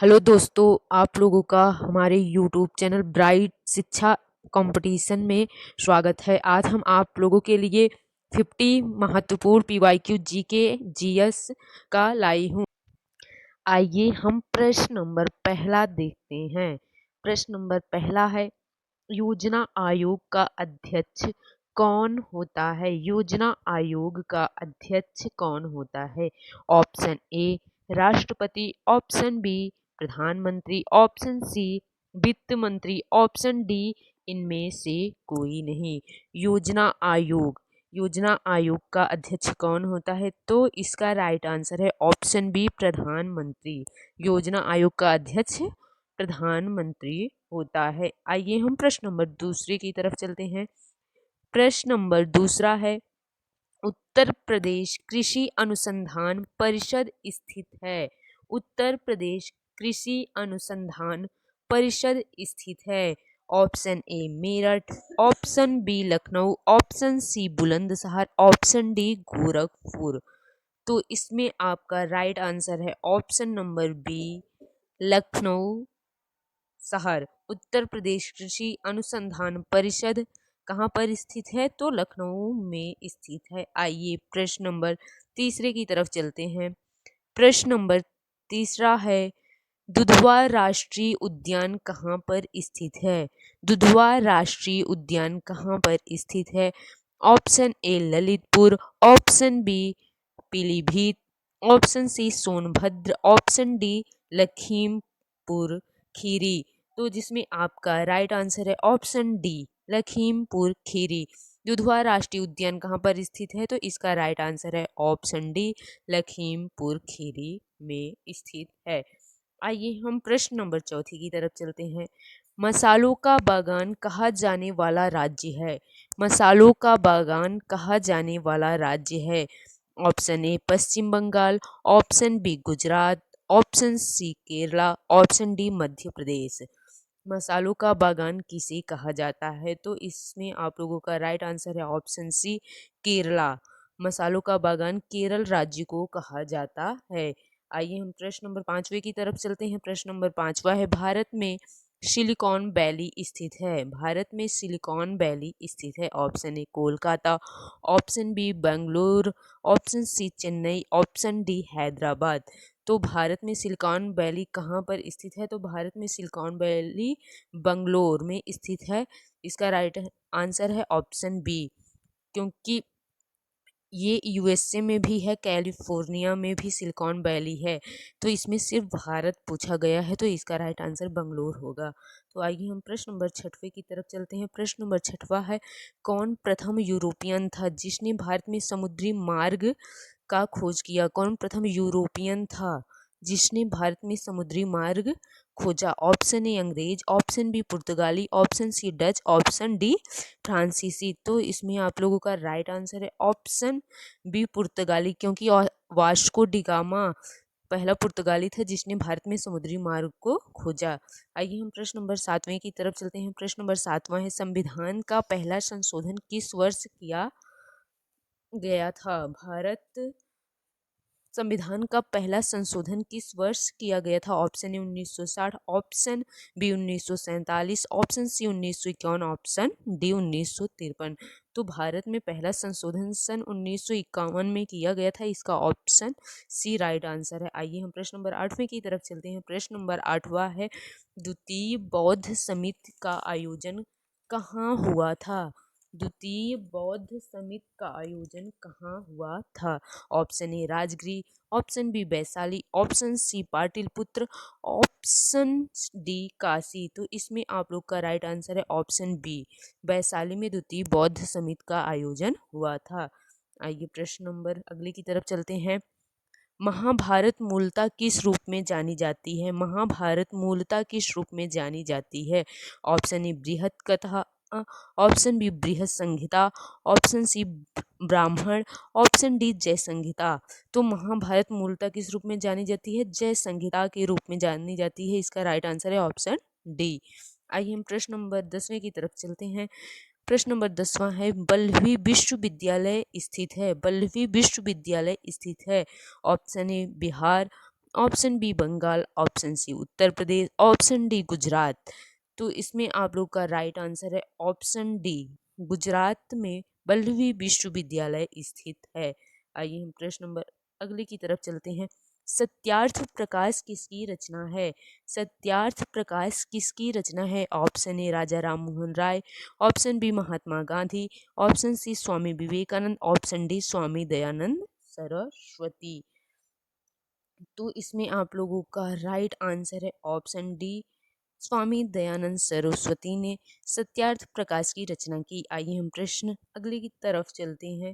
Hello दोस्तों, आप लोगों का हमारे यूट्यूब चैनल ब्राइट शिक्षा कंपटीशन में स्वागत है। आज हम आप लोगों के लिए 50 महत्वपूर्ण पीवाईक्यू जीके जीएस का लाई हूँ। आइए हम प्रश्न नंबर पहला देखते हैं। प्रश्न नंबर पहला है, योजना आयोग का अध्यक्ष कौन होता है? योजना आयोग का अध्यक्ष कौन होता है? ऑप्शन ए राष्ट्रपति, ऑप्शन बी प्रधानमंत्री, ऑप्शन सी वित्त मंत्री, ऑप्शन डी इनमें से कोई नहीं। योजना आयोग का अध्यक्ष कौन होता है? तो इसका राइट आंसर है ऑप्शन बी प्रधानमंत्री। योजना आयोग का अध्यक्ष प्रधानमंत्री होता है। आइए हम प्रश्न नंबर दूसरे की तरफ चलते हैं। प्रश्न नंबर दूसरा है, उत्तर प्रदेश कृषि अनुसंधान परिषद स्थित है। उत्तर प्रदेश कृषि अनुसंधान परिषद स्थित है। Option A Meerut, option B Lucknow, option C Bulandshahr, option D Gorakhpur. तो इसमें आपका राइट आंसर है ऑप्शन नंबर बी लखनऊ शहर। उत्तर प्रदेश कृषि अनुसंधान परिषद कहाँ पर स्थित है? तो लखनऊ में स्थित है। आइए प्रश्न नंबर तीसरे की तरफ चलते हैं। प्रश्न नंबर तीसरा है, दुधवा राष्ट्रीय उद्यान कहाँ पर स्थित है? दुधवा राष्ट्रीय उद्यान कहाँ पर स्थित है? Option A Lalitpur, option B Pilibhit, option C Sonbhadra, option D Lakhimpur Kheri. तो जिसमें आपका राइट आंसर है ऑप्शन डी लखीमपुर खीरी। दुधवा राष्ट्रीय उद्यान कहाँ पर स्थित है? तो इसका राइट आंसर है ऑप्शन डी लखीमपुर खीरी में स्थित है। आइए हम प्रश्न नंबर चौथी की तरफ चलते हैं। मसालों का बागान कहा जाने वाला राज्य है? मसालों का बागान कहा जाने वाला राज्य है? Option A Paschim Bangal, option B Gujarat, option C Kerala, option D Madhya Pradesh. मसालों का बागान किसे कहा जाता है? तो इसमें आप लोगों का राइट आंसर है ऑप्शन सी केरला। मसालों का बागान केरल राज्य को कहा जाता है। आइए हम प्रश्न नंबर पांचवे की तरफ चलते हैं। प्रश्न नंबर पांचवा है, भारत में सिलिकॉन वैली स्थित है। भारत में सिलिकॉन वैली स्थित है। Option A Kolkata, option B Bengaluru, option C Chennai, option D Hyderabad. तो भारत में सिलिकॉन वैली कहाँ पर स्थित है? तो भारत में सिलिकॉन वैली बंगलोर में स्थित है। इसका राइट आंसर है ऑप्शन बी, क्योंकि ये यूएसए में भी है, कैलिफोर्निया में भी सिलिकॉन वैली है। तो इसमें सिर्फ भारत पूछा गया है, तो इसका राइट आंसर बंगलोर होगा। तो आइए हम प्रश्न नंबर छठवे की तरफ चलते हैं। प्रश्न नंबर छठवा है, कौन प्रथम यूरोपियन था जिसने भारत में समुद्री मार्ग का खोज किया? कौन प्रथम यूरोपियन था जिसने भारत में समुद्री मार्ग खोजा? ऑप्शन ए अंग्रेज, ऑप्शन बी पुर्तगाली, option C Dutch, option D फ्रांसीसी। तो इसमें आप लोगों का राइट आंसर है ऑप्शन बी पुर्तगाली, क्योंकि वास्को डिगामा पहला पुर्तगाली था जिसने भारत में समुद्री मार्ग को खोजा। आइए हम प्रश्न नंबर सातवें की तरफ चलते हैं। प्रश्न नंबर सातवां है, संविधान का पहला संशोधन किस वर्ष किया गया था? भारत संविधान का पहला संशोधन किस वर्ष किया गया था? Option A 1960, option B 1947, option C 1951, option D 1953। तो भारत में पहला संशोधन सन 1951 में किया गया था। इसका ऑप्शन सी राइट आंसर है। आइए हम प्रश्न नंबर आठवें की तरफ चलते हैं। प्रश्न नंबर आठवां है, द्वितीय बौद्ध समिति का आयोजन कहाँ हुआ था? द्वितीय बौद्ध समिति का आयोजन कहाँ हुआ था? Option A Rajgriha, option B Vaishali, option C Pataliputra, option D Kashi. तो इसमें आप लोग का राइट आंसर है ऑप्शन बी, वैशाली में द्वितीय बौद्ध समिति का आयोजन हुआ था। आइए प्रश्न नंबर अगले की तरफ चलते हैं। महाभारत मूलतः किस रूप में जानी जाती है? महाभारत मूलतः किस रूप में जानी जाती है? ऑप्शन ए बृहत कथा, ऑप्शन बी बृहत संहिता, ऑप्शन सी ब्राह्मण, ऑप्शन डी जय संहिता। तो महाभारत मूलतः किस रूप में जानी जाती है? जय संहिता के रूप में जानी जाती है। इसका राइट आंसर है ऑप्शन डी। आइए हम प्रश्न नंबर 10वें की तरफ चलते हैं। प्रश्न नंबर 10वां है, बल्लभी विश्वविद्यालय स्थित है। बल्लभी विश्वविद्यालय स्थित है। Option A Bihar, option B Bengal, option C Uttar Pradesh, option D Gujarat. तो इसमें आप लोग का राइट आंसर है ऑप्शन डी, गुजरात में वल्लभी विश्वविद्यालय स्थित है। आइए हम प्रश्न नंबर अगले की तरफ चलते हैं। सत्यार्थ प्रकाश किसकी रचना है? सत्यार्थ प्रकाश किसकी रचना है? Option A Raja Ram Mohan Roy, option B Mahatma Gandhi, option C Swami Vivekananda, option D Swami Dayanand Saraswati. तो इसमें आप लोगों का राइट आंसर है ऑप्शन डी, स्वामी दयानंद सरस्वती ने सत्यार्थ प्रकाश की रचना की। आइए हम प्रश्न अगले की तरफ चलते हैं।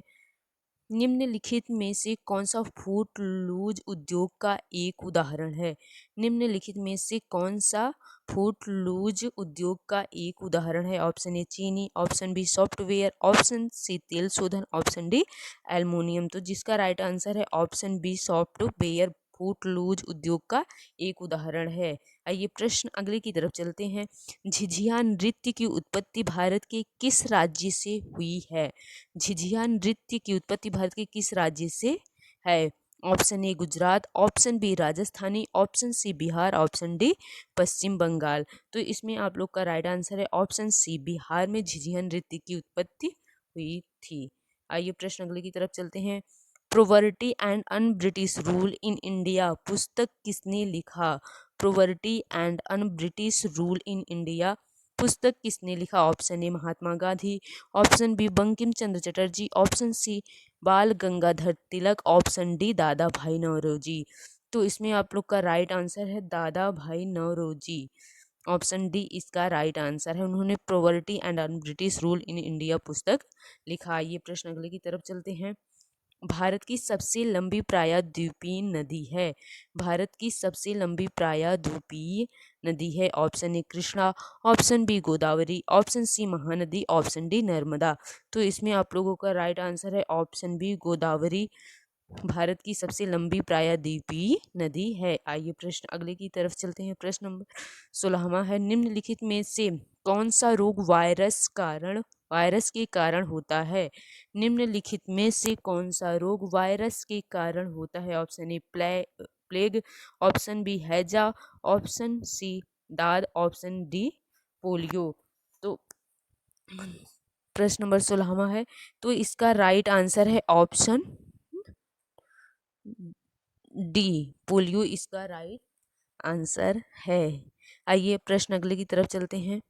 निम्नलिखित में से कौन सा फूट लूज उद्योग का एक उदाहरण है? निम्नलिखित में से कौन सा फूट लूज उद्योग का एक उदाहरण है? ऑप्शन ए चीनी, option B software, option C तेल शोधन, ऑप्शन डी एल्युमिनियम। तो जिसका राइट आंसर है ऑप्शन बी सॉफ्टवेयर फूट लूज उद्योग का एक उदाहरण है। आइए प्रश्न अगले की तरफ चलते हैं। झिझिया नृत्य की उत्पत्ति भारत के किस राज्य से हुई है? झिझिया नृत्य की उत्पत्ति भारत के किस राज्य से है? Option A Gujarat, option B Rajasthani, option C Bihar, option D Paschim Bangal. तो इसमें आप लोग का राइट आंसर है ऑप्शन सी, बिहार में झिझिया नृत्य की उत्पत्ति हुई थी। आइए प्रश्न अगले की तरफ चलते हैं। Poverty and un British rule in India पुस्तक किसने लिखा? Poverty and un British rule in India पुस्तक किसने लिखा? Option A Mahatma Gandhi, option B Bankim Chandra Chatterjee, option C Bal Gangadhar Tilak, option D Dadabhai Naoroji. तो इसमें आप लोग का राइट आंसर है दादा भाई नौरोजी। ऑप्शन डी इसका राइट आंसर है। उन्होंने poverty and un British rule in India पुस्तक लिखा। ये प्रश्न अगले की तरफ चलते हैं। भारत की सबसे लंबी प्रायद्वीपीय नदी है? भारत की सबसे लंबी प्रायद्वीपीय नदी है। Option A Krishna, option B Godavari, option C Mahanadi, option D Narmada. तो इसमें आप लोगों का राइट आंसर है ऑप्शन बी गोदावरी भारत की सबसे लंबी प्रायद्वीपीय नदी है। आइए प्रश्न अगले की तरफ चलते हैं। प्रश्न नंबर 16वां है। निम्नलिखित में से कौन सा रोग वायरस के कारण होता है? निम्नलिखित में से कौन सा रोग वायरस के कारण होता है? Option A plague, option B हैजा, ऑप्शन सी दाद, ऑप्शन डी पोलियो। तो प्रश्न नंबर 16वां है, तो इसका राइट आंसर है ऑप्शन डी पोलियो इसका राइट आंसर है। आइए प्रश्न अगले की तरफ चलते हैं।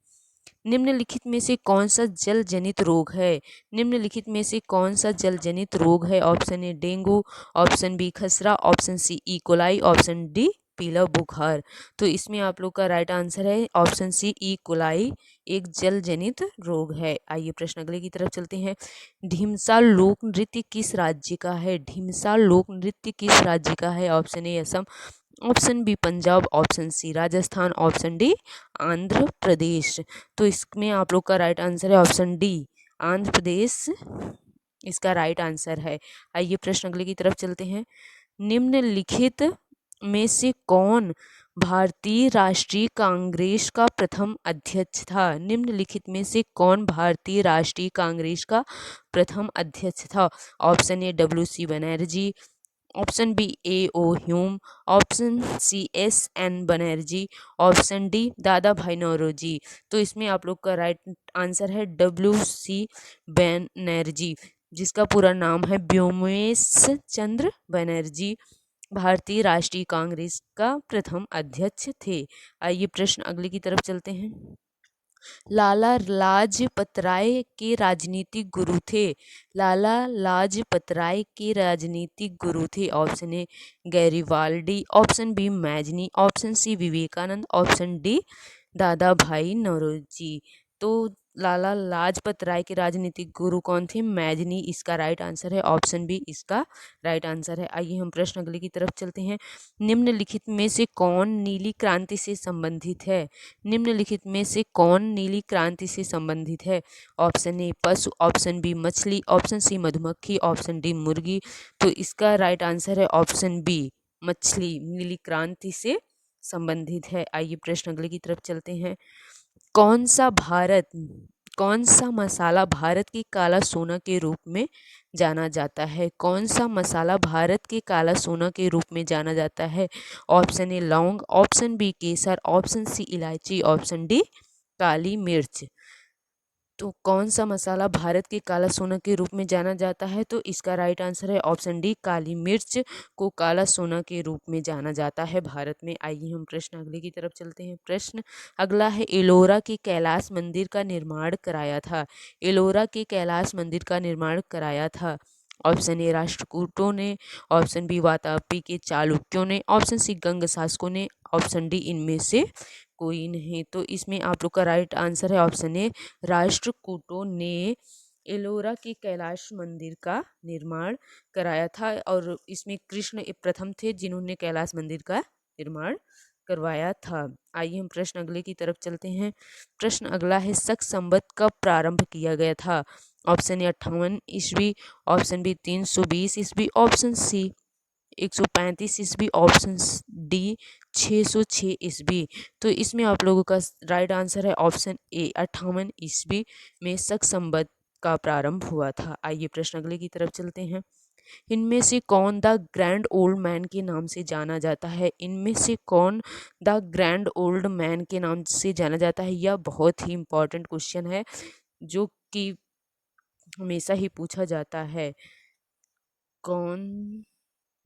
निम्नलिखित में से कौन सा जल जनित रोग है? निम्नलिखित में से कौन सा जल जनित रोग है? Option A dengue, option B खसरा, option C E coli, option D पीला बुखार। तो इसमें आप लोग का राइट आंसर है ऑप्शन सी इकोलाई एक जल जनित रोग है। आइए प्रश्न अगले की तरफ चलते हैं। ढीमसा लोक नृत्य किस राज्य का है? ढीमसा लोक नृत्य किस राज्य का है? Option A Assam, option B Punjab, option C Rajasthan, option D Andhra Pradesh. तो इसमें आप लोग का राइट आंसर है ऑप्शन डी आंध्र प्रदेश इसका राइट आंसर है। आइए प्रश्न अगले की तरफ चलते हैं। निम्नलिखित में से कौन भारतीय राष्ट्रीय कांग्रेस का प्रथम अध्यक्ष था? निम्नलिखित में से कौन भारतीय राष्ट्रीय कांग्रेस का प्रथम अध्यक्ष था? Option A W C. Banerjee, option B A O. Hume, option C S N. Banerjee, option D Dadabhai Naoroji. तो इसमें आप लोग का राइट आंसर है डब्ल्यू.सी. बनर्जी, जिसका पूरा नाम है व्योमेश चंद्र बनर्जी, भारतीय राष्ट्रीय कांग्रेस का प्रथम अध्यक्ष थे। आइए प्रश्न अगले की तरफ चलते हैं। लाला लाजपत राय के राजनीतिक गुरु थे? लाला लाजपत राय के राजनीतिक गुरु थे। Option A Garibaldi, option B Mazzini, option C Vivekananda, option D Dadabhai Naoroji. तो लाला लाजपत राय के राजनीतिक गुरु कौन थे? मैजनी इसका राइट आंसर है। ऑप्शन बी इसका राइट आंसर है। आइए हम प्रश्न अगले की तरफ चलते हैं। निम्नलिखित में से कौन नीली क्रांति से संबंधित है? निम्नलिखित में से कौन नीली क्रांति से संबंधित है? ऑप्शन ए पशु, ऑप्शन बी मछली, ऑप्शन सी मधुमक्खी, ऑप्शन डी मुर्गी। तो इसका राइट आंसर है ऑप्शन बी मछली नीली क्रांति से संबंधित है। आइए प्रश्न अगले की तरफ चलते हैं। कौन सा भारत कौन सा मसाला भारत की काला सोना के रूप में जाना जाता है? कौन सा मसाला भारत के काला सोना के रूप में जाना जाता है? ऑप्शन ए लौंग, ऑप्शन बी केसर, ऑप्शन सी इलायची, ऑप्शन डी काली मिर्च। तो कौन सा मसाला भारत के काला सोना के रूप में जाना जाता है? तो इसका राइट आंसर है ऑप्शन डी, काली मिर्च को काला सोना के रूप में जाना जाता है भारत में। आइए हम प्रश्न अगले की तरफ चलते हैं। प्रश्न अगला है, एलोरा के कैलाश मंदिर का निर्माण कराया था? एलोरा के कैलाश मंदिर का निर्माण कराया था? ऑप्शन ए राष्ट्रकूटों ने, ऑप्शन बी वातापी के चालुक्यों ने, ऑप्शन सी गंग शासकों ने, ऑप्शन डी इनमें से कोई नहीं। तो इसमें आप लोग का राइट आंसर है ऑप्शन ए, राष्ट्रकूटों ने एलोरा के कैलाश मंदिर का निर्माण कराया था और इसमें कृष्ण प्रथम थे जिन्होंने कैलाश मंदिर का निर्माण करवाया था। आइए हम प्रश्न अगले की तरफ चलते हैं। प्रश्न अगला है, शक संवत कब प्रारंभ किया गया था? ऑप्शन ए 58 ईस्वी, ऑप्शन बी 320 ईस्वी, ऑप्शन सी 135 ईस्वी, ऑप्शन डी 606 ईस्वी। तो इसमें आप लोगों का राइट आंसर है ऑप्शन ए, 58 ईस्वी में शक संवत का प्रारंभ हुआ था। आइए प्रश्न अगले की तरफ चलते हैं। इनमें से कौन द ग्रैंड ओल्ड मैन के नाम से जाना जाता है? इनमें से कौन द ग्रैंड ओल्ड मैन के नाम से जाना जाता है? यह बहुत ही इंपॉर्टेंट क्वेश्चन है जो कि हमेशा ही पूछा जाता है। कौन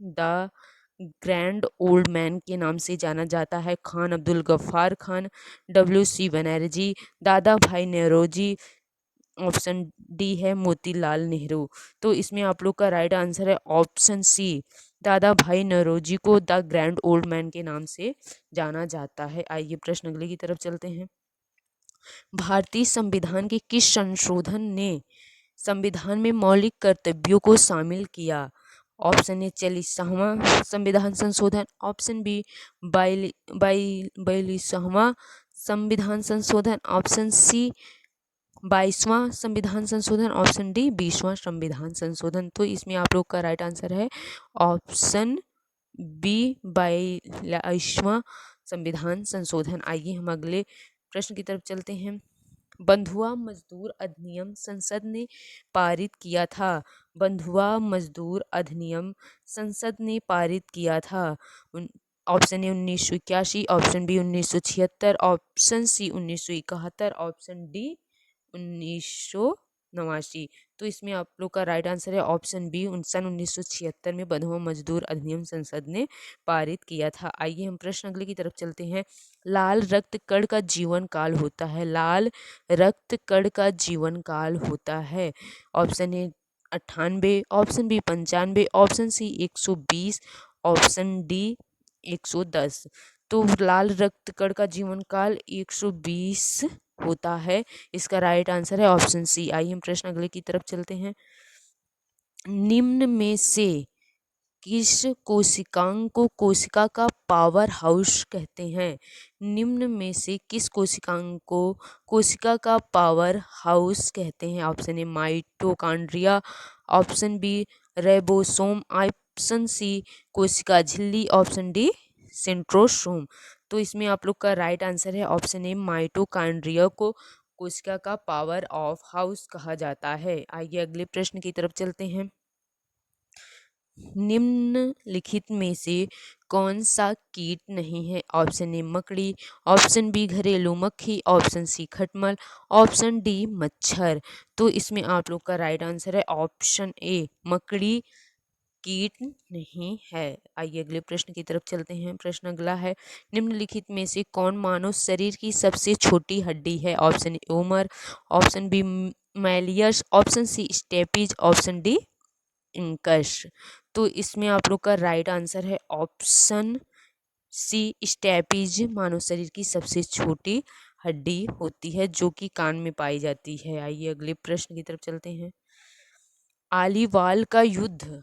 द ग्रैंड ओल्ड मैन के नाम से जाना जाता है? खान अब्दुल गफ्फार खान, WC बनर्जी, दादा भाई नेरोजी, ऑप्शन डी है मोतीलाल नेहरू। तो इसमें आप लोग का राइट आंसर है ऑप्शन सी, दादा भाई नौरोजी को द ग्रैंड ओल्ड मैन के नाम से जाना जाता है। आइए प्रश्न अगले की तरफ चलते हैं। भारतीय संविधान के किस संशोधन ने संविधान में मौलिक कर्तव्यों को शामिल किया? ऑप्शन ए 40वां संविधान संशोधन, ऑप्शन बी 42वां संविधान संशोधन, ऑप्शन सी 22वां संविधान संशोधन, ऑप्शन डी 20वां संविधान संशोधन। तो इसमें आप लोग का राइट आंसर है ऑप्शन बी 22वां संविधान संशोधन। आइए हम अगले प्रश्न की तरफ चलते हैं। बंधुआ मजदूर अधिनियम संसद ने पारित किया था? बंधुआ मजदूर अधिनियम संसद ने पारित किया था? Option A 1981, option B 1976, option C 1971, option D 1989। तो इसमें आप लोग का राइट आंसर है ऑप्शन बी, सन 1976 में बंधुआ मजदूर अधिनियम संसद ने पारित किया था। आइए हम प्रश्न अगले की तरफ चलते हैं। लाल रक्त कण का जीवन काल होता है? लाल रक्त कण का जीवन काल होता है? Option A 98, option B 95, option C 120, option D 110। तो लाल रक्त कण का जीवन काल 120 होता है। इसका राइट आंसर है ऑप्शन सी। आइए हम प्रश्न अगले की तरफ चलते हैं। निम्न में से किस कोशिकांग को कोशिका का पावर हाउस कहते हैं? निम्न में से किस कोशिकांग को कोशिका का पावर हाउस कहते हैं? Option A mitochondria, option B ribosome, option C कोशिका झिल्ली, ऑप्शन डी सेंट्रोसोम। तो इसमें आप लोग का राइट आंसर है ऑप्शन ए, माइटोकॉन्ड्रिया को कोशिका का पावर ऑफ हाउस कहा जाता है। आइए अगले प्रश्न की तरफ चलते हैं। निम्नलिखित में से कौन सा कीट नहीं है? ऑप्शन ए मकड़ी, ऑप्शन बी घरेलू मक्खी, ऑप्शन सी खटमल, ऑप्शन डी मच्छर। तो इसमें आप लोग का राइट आंसर है ऑप्शन ए, मकड़ी कीट नहीं है। आइए अगले प्रश्न की तरफ चलते हैं। प्रश्न अगला है, निम्नलिखित में से कौन मानव शरीर की सबसे छोटी हड्डी है? ऑप्शन ए उमर, option B malleus, option C stapes, option D incus. तो इसमें आप लोग का राइट आंसर है ऑप्शन सी स्टेपीज मानव शरीर की सबसे छोटी हड्डी होती है जो कि कान में पाई जाती है। आइए अगले प्रश्न की तरफ चलते हैं। आलीवाल का युद्ध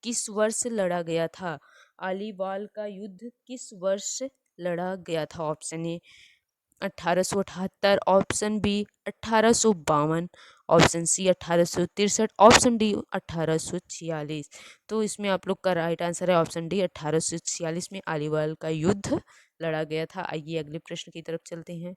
किस वर्ष लड़ा गया था? आलीवाल का युद्ध किस वर्ष लड़ा गया था? Option A 1878, option B 1852, option C 1863, option D 1846। तो इसमें आप लोग का राइट आंसर है ऑप्शन डी 1846 में आलीवाल का युद्ध लड़ा गया था। आइए अगले प्रश्न की तरफ चलते हैं।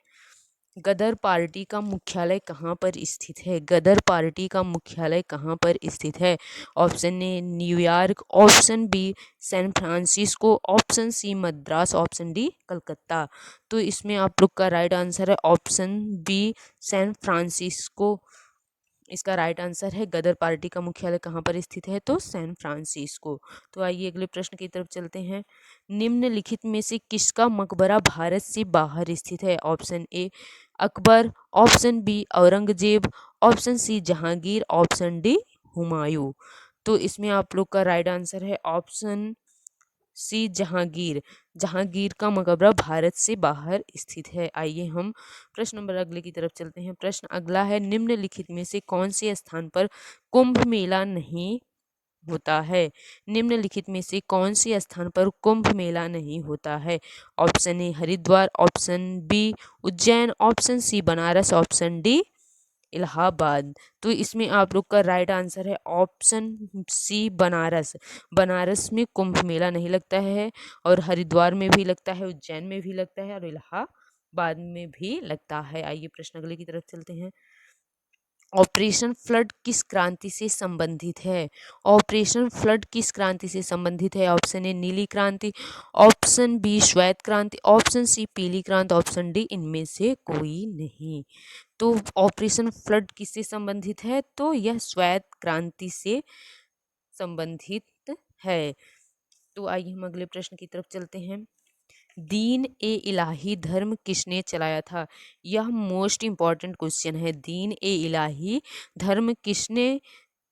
गदर पार्टी का मुख्यालय कहाँ पर स्थित है? गदर पार्टी का मुख्यालय कहाँ पर स्थित है? Option A New York, option B San Francisco, option C Madras, option D Calcutta. तो इसमें आप लोग का राइट आंसर है ऑप्शन बी सैन फ्रांसिस्को। इसका राइट आंसर है गदर पार्टी का मुख्यालय कहाँ पर स्थित है? तो सैन फ्रांसिस्को। तो आइए अगले प्रश्न की तरफ चलते हैं। निम्नलिखित में से किसका मकबरा भारत से बाहर स्थित है? Option A Akbar, option B Aurangzeb, option C Jahangir, option D Humayun. तो इसमें आप लोग का राइट आंसर है ऑप्शन सी जहांगीर। जहांगीर का मकबरा भारत से बाहर स्थित है। आइए हम प्रश्न नंबर अगले की तरफ चलते हैं। प्रश्न अगला है, निम्नलिखित में से कौन से स्थान पर कुंभ मेला नहीं होता है? निम्नलिखित में से कौन से स्थान पर कुंभ मेला नहीं होता है? Option A Haridwar, option B Ujjain, option C Banaras, option D Allahabad. तो इसमें आप लोग का राइट आंसर है ऑप्शन सी बनारस। बनारस में कुंभ मेला नहीं लगता है, और हरिद्वार में भी लगता है, उज्जैन में भी लगता है, और इलाहाबाद में भी लगता है। आइए प्रश्न अगले की तरफ चलते हैं। ऑपरेशन फ्लड किस क्रांति से संबंधित है? ऑपरेशन फ्लड किस क्रांति से संबंधित है? ऑप्शन ए नीली क्रांति, ऑप्शन बी श्वेत क्रांति, ऑप्शन सी पीली क्रांति, ऑप्शन डी इनमें से कोई नहीं। तो ऑपरेशन फ्लड किससे संबंधित है? तो यह श्वेत क्रांति से संबंधित है। तो आइए हम अगले प्रश्न की तरफ चलते हैं। दीन ए इलाही धर्म किसने चलाया था? यह मोस्ट इम्पॉर्टेंट क्वेश्चन है। दीन ए इलाही धर्म किसने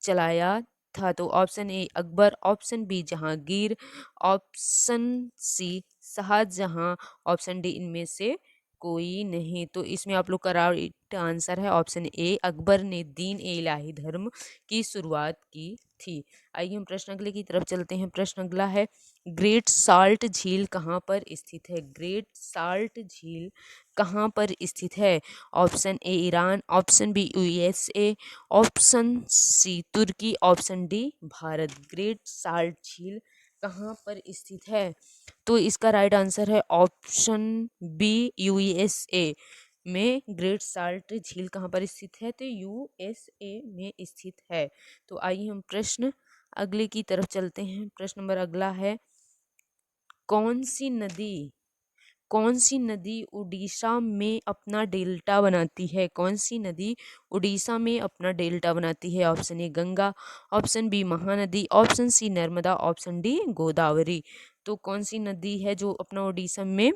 चलाया था? तो option A Akbar, option B Jahangir, option C Shahjahan, option D इनमें से कोई नहीं। तो इसमें आप लोग का राइट आंसर है ऑप्शन ए अकबर ने दीन ए इलाही धर्म की शुरुआत की थी। आइए हम प्रश्न अगले की तरफ चलते हैं। प्रश्न अगला है, ग्रेट साल्ट झील कहाँ पर स्थित है? ग्रेट साल्ट झील कहाँ पर स्थित है? Option A Iran, option B USA, option C तुर्की, option D Bharat. Great Salt झील कहाँ पर स्थित है? तो इसका राइट आंसर है ऑप्शन बी यूएसए में। ग्रेट साल्ट झील कहाँ पर स्थित है? तो यूएसए में स्थित है। तो आइए हम प्रश्न अगले की तरफ चलते हैं। प्रश्न नंबर अगला है, कौन सी नदी उड़ीसा में अपना डेल्टा बनाती है? कौन सी नदी उड़ीसा में अपना डेल्टा बनाती है? Option A Ganga, option B Mahanadi, option C Narmada, option D Godavari. तो कौन सी नदी है जो अपना उड़ीसा में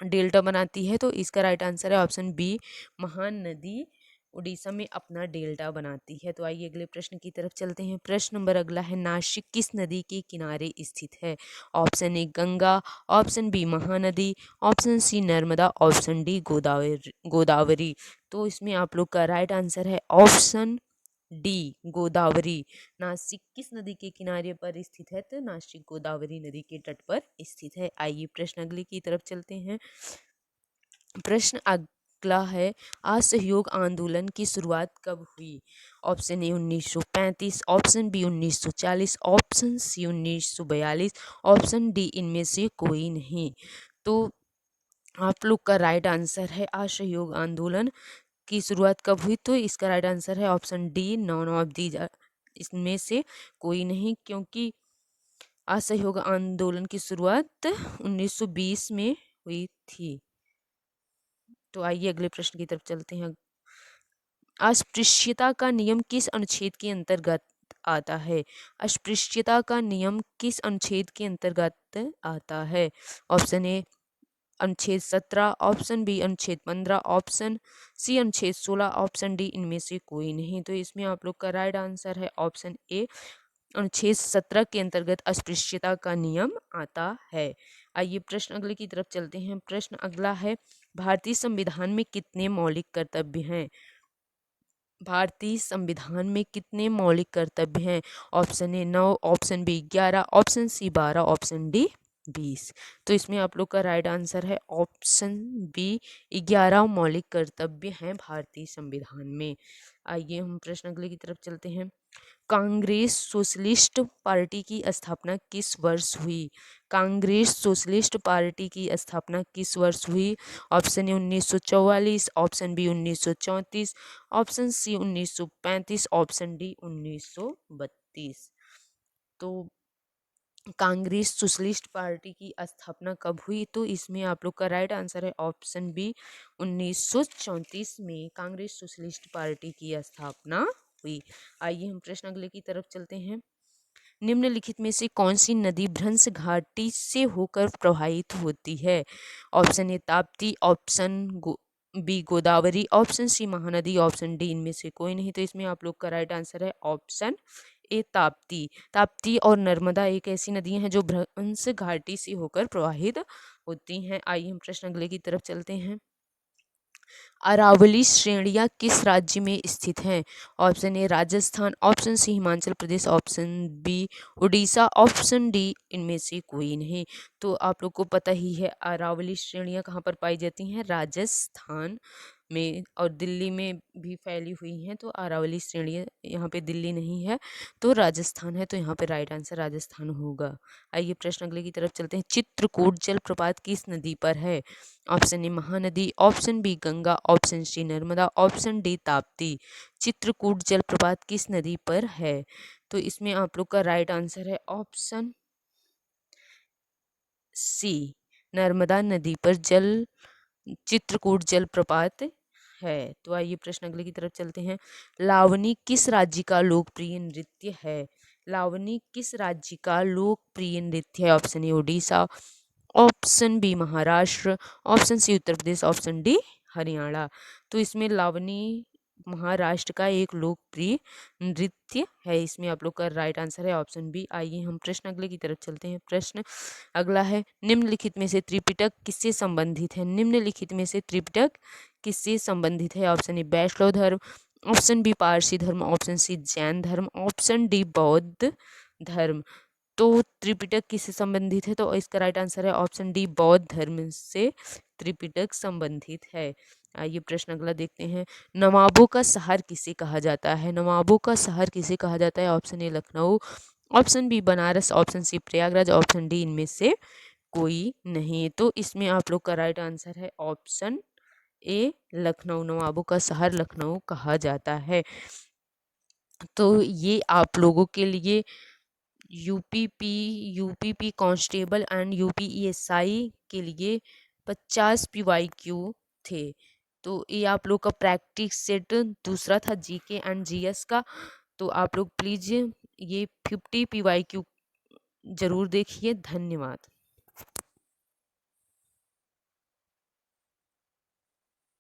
डेल्टा बनाती है? तो इसका राइट आंसर है ऑप्शन बी महानदी उड़ीसा में अपना डेल्टा बनाती है। तो आइए अगले प्रश्न की तरफ चलते हैं। प्रश्न नंबर अगला है, नासिक किस नदी के किनारे स्थित है? Option A Ganga, option B Mahanadi, option C Narmada, option D Godavari. तो इसमें आप लोग का राइट आंसर है ऑप्शन डी गोदावरी। नासिक किस नदी के किनारे पर स्थित है? तो नासिक गोदावरी नदी के तट पर स्थित है। आइए प्रश्न अगले की तरफ चलते हैं। प्रश्न अगला है, असहयोग आंदोलन की शुरुआत कब हुई? Option A 1935, option B 1940, option C 1942, option D इनमें से कोई नहीं। तो आप लोग का राइट आंसर है असहयोग आंदोलन की शुरुआत कब हुई? तो इसका राइट आंसर है option D none of these, इसमें से कोई नहीं, क्योंकि असहयोग आंदोलन की शुरुआत 1920 में हुई थी। तो आइए अगले प्रश्न की तरफ चलते हैं। अस्पृश्यता का नियम किस अनुच्छेद के अंतर्गत आता है? अस्पृश्यता का नियम किस अनुच्छेद के अंतर्गत आता है? ऑप्शन ए अनुच्छेद 17, ऑप्शन बी अनुच्छेद 15, ऑप्शन सी अनुच्छेद 16, ऑप्शन डी इनमें से कोई नहीं। तो इसमें आप लोग का राइट आंसर है ऑप्शन ए अनुच्छेद 17 के अंतर्गत अस्पृश्यता का नियम आता है। आइए प्रश्न अगले की तरफ चलते हैं। प्रश्न अगला है, भारतीय संविधान में कितने मौलिक कर्तव्य हैं? भारतीय संविधान में कितने मौलिक कर्तव्य हैं? Option A 9, option B 11, option C 12, option D 20। तो इसमें आप लोग का राइट आंसर है ऑप्शन बी, 11 मौलिक कर्तव्य हैं भारतीय संविधान में। आइए हम प्रश्न अगले की तरफ चलते हैं। कांग्रेस सोशलिस्ट पार्टी की स्थापना किस वर्ष हुई? कांग्रेस सोशलिस्ट पार्टी की स्थापना किस वर्ष हुई? Option A 1944, option B 1934, option C 1935, option D 1932। तो कांग्रेस सोशलिस्ट पार्टी की स्थापना कब हुई? तो इसमें आप लोग का राइट आंसर है ऑप्शन बी, 1934 में कांग्रेस सोशलिस्ट पार्टी की स्थापना हुई। आइए हम प्रश्न अगले की तरफ चलते हैं। निम्नलिखित में से कौन सी नदी भ्रंश घाटी से होकर प्रवाहित होती है? Option A Tapti, option B Godavari, option C Mahanadi, option D इनमें से कोई नहीं। तो इसमें आप लोग का राइट आंसर है ऑप्शन ए ताप्ती। ताप्ती और नर्मदा एक ऐसी नदियां हैं जो भ्रंश घाटी से होकर प्रवाहित होती हैं। आइए हम प्रश्न अगले की तरफ चलते हैं। अरावली श्रेणियां किस राज्य में स्थित हैं? Option A Rajasthan, option C Himachal Pradesh, option B Orissa, option D इनमें से कोई नहीं। तो आप लोग को पता ही है अरावली श्रेणियां कहाँ पर पाई जाती हैं? राजस्थान में, और दिल्ली में भी फैली हुई हैं। तो अरावली श्रेणियां यहाँ पे दिल्ली नहीं है तो राजस्थान है, तो यहाँ पे राइट आंसर राजस्थान होगा। आइए प्रश्न अगले की तरफ चलते हैं। चित्रकूट जलप्रपात किस नदी पर है? Option A Mahanadi, option B Ganga, option C Narmada, option D Tapti. Chitrakoot जलप्रपात किस नदी पर है? तो इसमें आप लोग का राइट आंसर है ऑप्शन सी, नर्मदा नदी पर चित्रकूट जलप्रपात है। तो आइए प्रश्न अगले की तरफ चलते हैं। लावनी किस राज्य का लोकप्रिय नृत्य है? लावनी किस राज्य का लोकप्रिय नृत्य है? Option A Orissa, option B Maharashtra, option C Uttar Pradesh, option D Haryana. तो इसमें लावनी महाराष्ट्र का एक लोकप्रिय नृत्य है। इसमें आप लोग का राइट आंसर है ऑप्शन बी। आइए हम प्रश्न अगले की तरफ चलते हैं। प्रश्न अगला है, निम्नलिखित में से त्रिपिटक किससे संबंधित है? निम्नलिखित में से त्रिपिटक किससे संबंधित है? ऑप्शन ए वैष्णव धर्म, ऑप्शन बी पारसी धर्म, ऑप्शन सी जैन धर्म, ऑप्शन डी बौद्ध धर्म। तो त्रिपिटक किससे संबंधित है? तो इसका राइट आंसर है ऑप्शन डी, बौद्ध धर्म से त्रिपिटक संबंधित है। आइए प्रश्न अगला देखते हैं। नवाबों का शहर किसे कहा जाता है? नवाबों का शहर किसे कहा जाता है? Option A Lucknow, option B Banaras, option C Prayagraj, option D इनमें से कोई नहीं। तो इसमें आप लोग का राइट आंसर है ऑप्शन ए लखनऊ। नवाबों का शहर लखनऊ कहा जाता है। तो ये आप लोगों के लिए यूपीपी कांस्टेबल एंड यूपीएसआई के लिए 50 पीवाईक्यू थे। तो ये आप लोग का प्रैक्टिस सेट दूसरा था जीके एंड जीएस का। तो आप लोग प्लीज़ ये 50 पीवाईक्यू जरूर देखिए। धन्यवाद।